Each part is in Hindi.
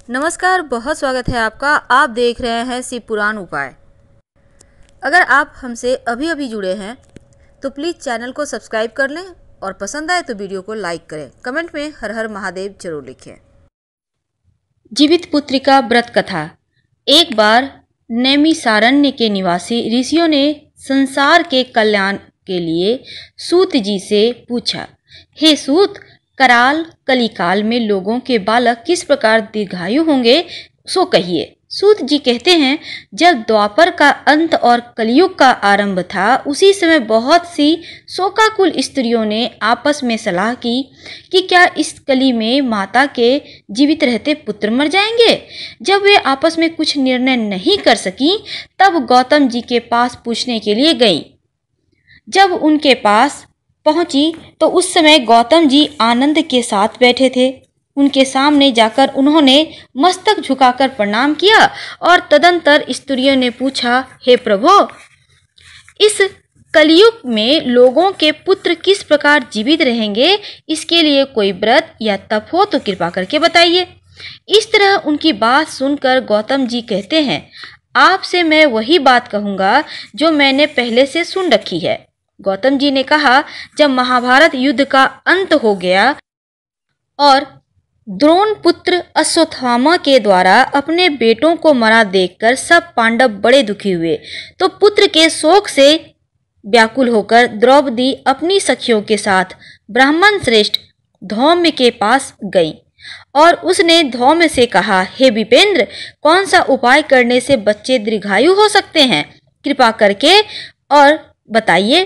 नमस्कार, बहुत स्वागत है आपका। आप देख रहे हैं शिव पुराण उपाय। अगर आप हमसे अभी जुड़े हैं तो प्लीज़ चैनल को सब्सक्राइब कर लें और पसंद आए तो वीडियो को लाइक करें। कमेंट में हर हर महादेव जरूर लिखें। जीवित पुत्रिका व्रत कथा। एक बार नैमिषारण्य के निवासी ऋषियों ने संसार के कल्याण के लिए सूत जी से पूछा, हे सूत, कराल कलिकाल में लोगों के बालक किस प्रकार दीर्घायु होंगे, सो कहिए। सूत जी कहते हैं, जब द्वापर का अंत और कलयुग का आरंभ था, उसी समय बहुत सी शोकाकुल स्त्रियों ने आपस में सलाह की कि क्या इस कली में माता के जीवित रहते पुत्र मर जाएंगे। जब वे आपस में कुछ निर्णय नहीं कर सकी, तब गौतम जी के पास पूछने के लिए गईं। जब उनके पास पहुंची तो उस समय गौतम जी आनंद के साथ बैठे थे। उनके सामने जाकर उन्होंने मस्तक झुकाकर प्रणाम किया और तदंतर स्त्रियों ने पूछा, हे प्रभु, इस कलयुग में लोगों के पुत्र किस प्रकार जीवित रहेंगे, इसके लिए कोई व्रत या तप हो तो कृपा करके बताइए। इस तरह उनकी बात सुनकर गौतम जी कहते हैं, आपसे मैं वही बात कहूँगा जो मैंने पहले से सुन रखी है। गौतम जी ने कहा, जब महाभारत युद्ध का अंत हो गया और द्रोण पुत्र अश्वत्थामा के द्वारा अपने बेटों को मरा देखकर सब पांडव बड़े दुखी हुए, तो पुत्र के शोक से व्याकुल होकर द्रौपदी अपनी सखियों के साथ ब्राह्मण श्रेष्ठ धौम्य के पास गई और उसने धौम्य से कहा, हे विपेंद्र, कौन सा उपाय करने से बच्चे दीर्घायु हो सकते हैं, कृपा करके और बताइए।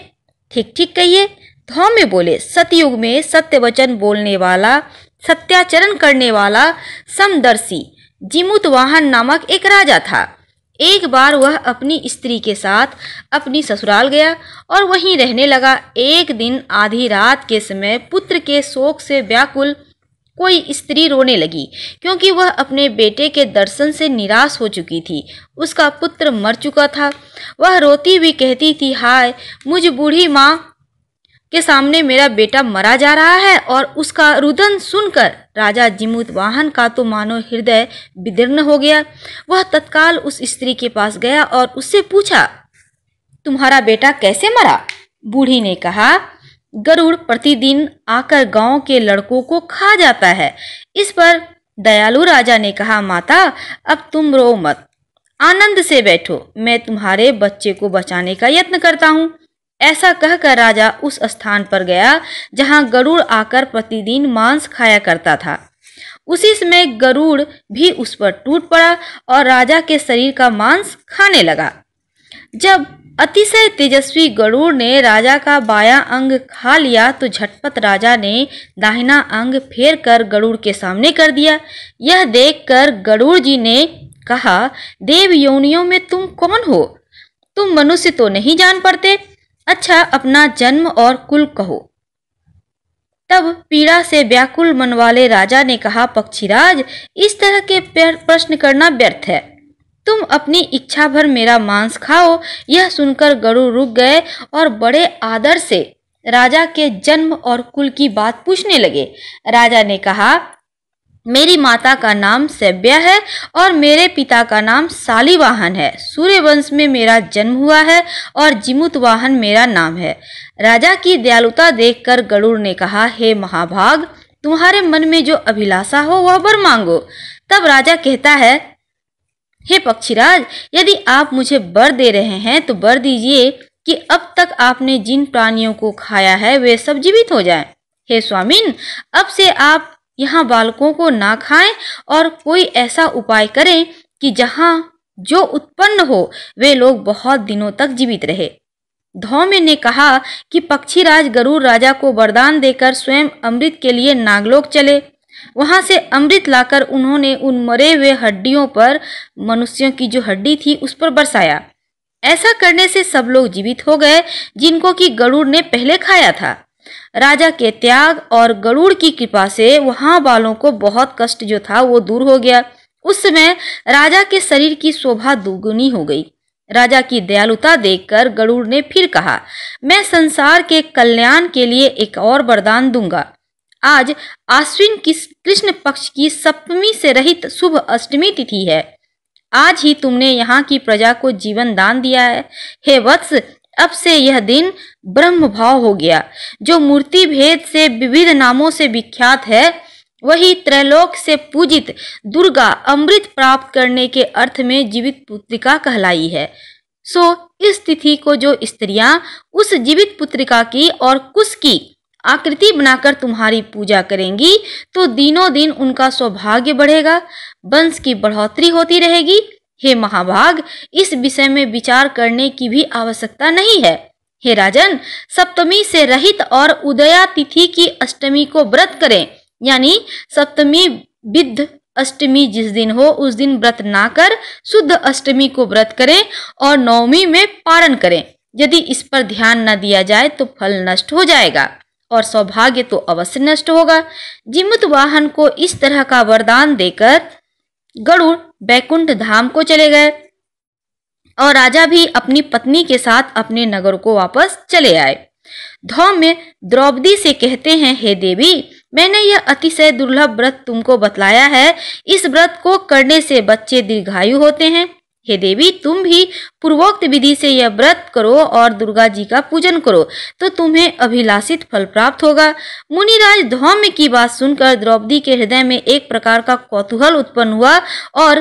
ठीक ठीक कहिए। धौम्य बोले, सतयुग में सत्य वचन बोलने वाला, सत्याचरण करने वाला समदर्शी जिमुतवाहन नामक एक राजा था। एक बार वह अपनी स्त्री के साथ अपनी ससुराल गया और वहीं रहने लगा। एक दिन आधी रात के समय पुत्र के शोक से व्याकुल कोई स्त्री रोने लगी, क्योंकि वह अपने बेटे के दर्शन से निराश हो चुकी थी। उसका पुत्र मर चुका था। वह रोती हुई कहती थी, हाय, मुझ बूढ़ी माँ के सामने मेरा बेटा मरा जा रहा है। और उसका रुदन सुनकर राजा जिमुतवाहन का तो मानो हृदय विदीर्ण हो गया। वह तत्काल उस स्त्री के पास गया और उससे पूछा, तुम्हारा बेटा कैसे मरा? बूढ़ी ने कहा, गरुड़ प्रतिदिन आकर गांव के लड़कों को खा जाता है। इस पर दयालु राजा ने कहा, माता, अब तुम रो मत, आनंद से बैठो, मैं तुम्हारे बच्चे को बचाने का यत्न करता हूँ। ऐसा कहकर राजा उस स्थान पर गया जहां गरुड़ आकर प्रतिदिन मांस खाया करता था। उसी समय गरुड़ भी उस पर टूट पड़ा और राजा के शरीर का मांस खाने लगा। जब अतिशय तेजस्वी गरुड़ ने राजा का बायां अंग खा लिया तो झटपट राजा ने दाहिना अंग फेर कर गरुड़ के सामने कर दिया। यह देखकर गरुड़ जी ने कहा, देव योनियों में तुम कौन हो? तुम मनुष्य तो नहीं जान पड़ते। अच्छा, अपना जन्म और कुल कहो। तब पीड़ा से व्याकुल मन वाले राजा ने कहा, पक्षीराज, इस तरह के प्रश्न करना व्यर्थ है। तुम अपनी इच्छा भर मेरा मांस खाओ। यह सुनकर गरुड़ रुक गए और बड़े आदर से राजा के जन्म और कुल की बात पूछने लगे। राजा ने कहा, मेरी माता का नाम सैव्या है और मेरे पिता का नाम शालिवाहन है। सूर्यवंश में मेरा जन्म हुआ है और जिमुतवाहन मेरा नाम है। राजा की दयालुता देखकर गरुड़ ने कहा, हे महाभाग, तुम्हारे मन में जो अभिलाषा हो वह वर मांगो। तब राजा कहता है, हे पक्षीराज, यदि आप मुझे वर दे रहे हैं तो वर दीजिए कि अब तक आपने जिन प्राणियों को खाया है वे सब जीवित हो जाएं। हे स्वामिन, अब से आप यहाँ बालकों को ना खाएं और कोई ऐसा उपाय करें कि जहाँ जो उत्पन्न हो वे लोग बहुत दिनों तक जीवित रहे। धौम्य ने कहा कि पक्षीराज गरुड़ राजा को वरदान देकर स्वयं अमृत के लिए नागलोक चले। वहां से अमृत लाकर उन्होंने उन मरे हुए हड्डियों पर मनुष्यों की जो हड्डी थी उस पर बरसाया। ऐसा करने से सब लोग जीवित हो गए जिनको कि गरुड़ ने पहले खाया था। राजा के त्याग और गरुड़ की कृपा से वहां वालों को बहुत कष्ट जो था वो दूर हो गया। उस समय राजा के शरीर की शोभा दुगुनी हो गई। राजा की दयालुता देखकर गरुड़ ने फिर कहा, मैं संसार के कल्याण के लिए एक और वरदान दूंगा। आज आश्विन की कृष्ण पक्ष की सप्तमी से रहित शुभ अष्टमी तिथि है। आज ही तुमने यहाँ की प्रजा को जीवन दान दिया है। हे वत्स, अब से यह दिन ब्रह्म भाव हो गया। जो मूर्ति भेद से विविध नामों से विख्यात है, वही त्रैलोक से पूजित दुर्गा अमृत प्राप्त करने के अर्थ में जीवित पुत्रिका कहलाई है। सो इस तिथि को जो स्त्रियां उस जीवित पुत्रिका की और कुश की आकृति बनाकर तुम्हारी पूजा करेंगी, तो दिनों दिन उनका सौभाग्य बढ़ेगा, वंश की बढ़ोतरी होती रहेगी। हे महाभाग, इस विषय में विचार करने की भी आवश्यकता नहीं है। हे राजन, सप्तमी से रहित और उदया तिथि की अष्टमी को व्रत करें, यानी सप्तमी विद्ध अष्टमी जिस दिन हो उस दिन व्रत ना कर शुद्ध अष्टमी को व्रत करें और नवमी में पारण करें। यदि इस पर ध्यान न दिया जाए तो फल नष्ट हो जाएगा और सौभाग्य तो अवश्य नष्ट होगा। जिमुत वाहन को इस तरह का वरदान देकर गरुड़ बैकुंठ धाम को चले गए और राजा भी अपनी पत्नी के साथ अपने नगर को वापस चले आए। धौम में द्रौपदी से कहते हैं, हे देवी, मैंने यह अतिशय दुर्लभ व्रत तुमको बतलाया है। इस व्रत को करने से बच्चे दीर्घायु होते हैं। हे देवी, तुम भी पूर्वोक्त विधि से यह व्रत करो और दुर्गा जी का पूजन करो, तो तुम्हें अभिलाषित फल प्राप्त होगा। मुनिराज धौम्य की बात सुनकर द्रौपदी के हृदय में एक प्रकार का कौतूहल उत्पन्न हुआ और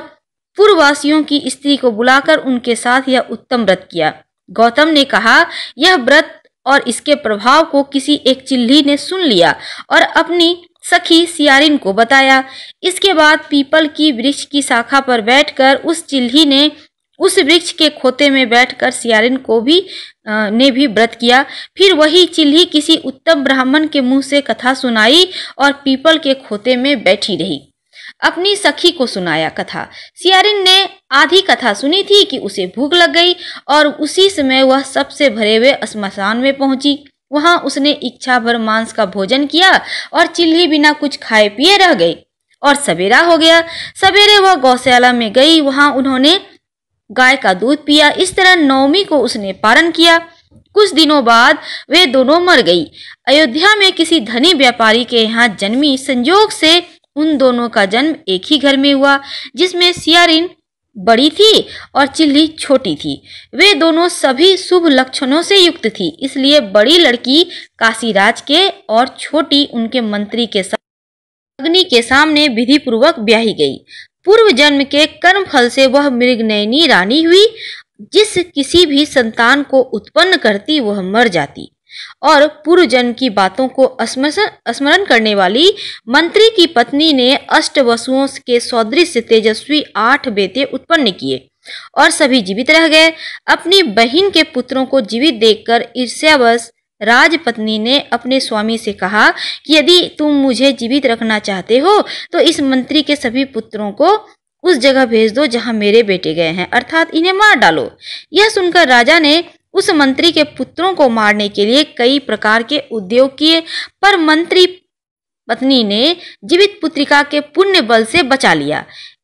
पूर्ववासियों की स्त्री को बुलाकर उनके साथ यह उत्तम व्रत किया। गौतम ने कहा, यह व्रत और इसके प्रभाव को किसी एक चिल्ली ने सुन लिया और अपनी सखी सियारिन को बताया। इसके बाद पीपल की वृक्ष की शाखा पर बैठकर उस चिल्ली ने उस वृक्ष के खोते में बैठकर सियारिन को भी ने भी व्रत किया। फिर वही चिल्ली किसी उत्तम ब्राह्मण के मुंह से कथा सुनाई और पीपल के खोते में बैठी रही। अपनी सखी को सुनाया कथा। सियारिन ने आधी कथा सुनी थी कि उसे भूख लग गई और उसी समय वह सबसे भरे हुए श्मशान में पहुंची। वहां उसने इच्छा भर मांस का भोजन किया और चिल्ली बिना कुछ खाए पिए रह गई और सवेरा हो गया। सवेरे वह गौशाला में गई, वहां उन्होंने गाय का दूध पिया। इस तरह नवमी को उसने पारण किया। कुछ दिनों बाद वे दोनों मर गई। अयोध्या में किसी धनी व्यापारी के यहाँ जन्मी। संयोग से उन दोनों का जन्म एक ही घर में हुआ, जिसमें सियारिन बड़ी थी और चिल्ली छोटी थी। वे दोनों सभी शुभ लक्षणों से युक्त थी, इसलिए बड़ी लड़की काशीराज के और छोटी उनके मंत्री के साथ अग्नि के सामने विधि पूर्वक ब्याही गई। पूर्व जन्म के कर्म फल से वह मृगनयनी रानी हुई। जिस किसी भी संतान को उत्पन्न करती वह मर जाती और पूर्व जन्म की बातों को स्मरण करने वाली मंत्री की पत्नी ने अष्टवसुओं के सदृश तेजस्वी 8 बेटे उत्पन्न किए और सभी जीवित रह गए। अपनी बहन के पुत्रों को जीवित देखकर ईर्ष्यावश राजपत्नी ने अपने स्वामी से कहा कि यदि तुम मुझे जीवित रखना चाहते हो तो इस मंत्री के सभी पुत्रों को उस जगह भेज दो जहां मेरे बेटे गए हैं, अर्थात इन्हें मार डालो। यह सुनकर राजा ने उस मंत्री के पुत्रों को मारने के लिए कई प्रकार के उद्योग किए, पर मंत्री पत्नी ने जीवित पुत्रिका के पुण्य बल से बचा लिया।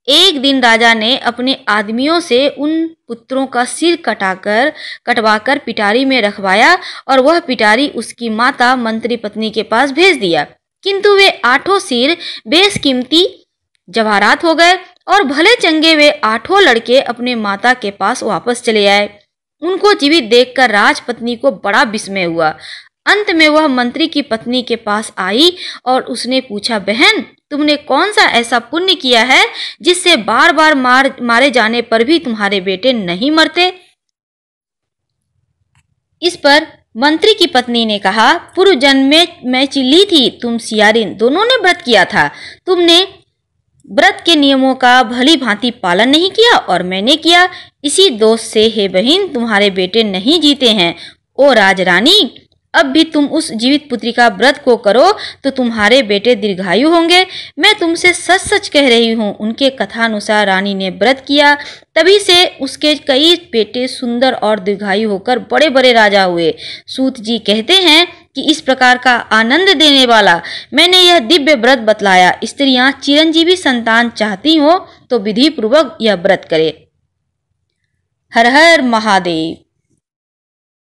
एक दिन राजा ने अपने आदमियों से उन पुत्रों का सिर कटवाकर पिटारी में रखवाया और वह पिटारी उसकी माता मंत्री पत्नी के पास भेज दिया। किंतु वे 8 सिर बेशकीमती जवाहरात हो गए और भले चंगे वे 8 लड़के अपने माता के पास वापस चले आए। उनको जीवित देखकर राजपत्नी को बड़ा विस्मय हुआ। अंत में वह मंत्री की पत्नी के पास आई और उसने पूछा, बहन, तुमने कौन सा ऐसा पुण्य किया है जिससे बार बार मारे जाने पर भी तुम्हारे बेटे नहीं मरते? इस पर मंत्री की पत्नी ने कहा, पूर्व जन्म में मैं चिल्ली थी, तुम सियारिन, दोनों ने व्रत किया था। तुमने व्रत के नियमों का भली भांति पालन नहीं किया और मैंने किया। इसी दोष से हे बहन तुम्हारे बेटे नहीं जीते हैं। ओ राजरानी, अब भी तुम उस जीवित पुत्री का व्रत को करो तो तुम्हारे बेटे दीर्घायु होंगे। मैं तुमसे सच सच कह रही हूँ। उनके कथानुसार रानी ने व्रत किया, तभी से उसके कई बेटे सुंदर और दीर्घायु होकर बड़े बड़े राजा हुए। सूत जी कहते हैं कि इस प्रकार का आनंद देने वाला मैंने यह दिव्य व्रत बतलाया। स्त्रियां चिरंजीवी संतान चाहती हो तो विधि पूर्वक यह व्रत करे। हर हर महादेव।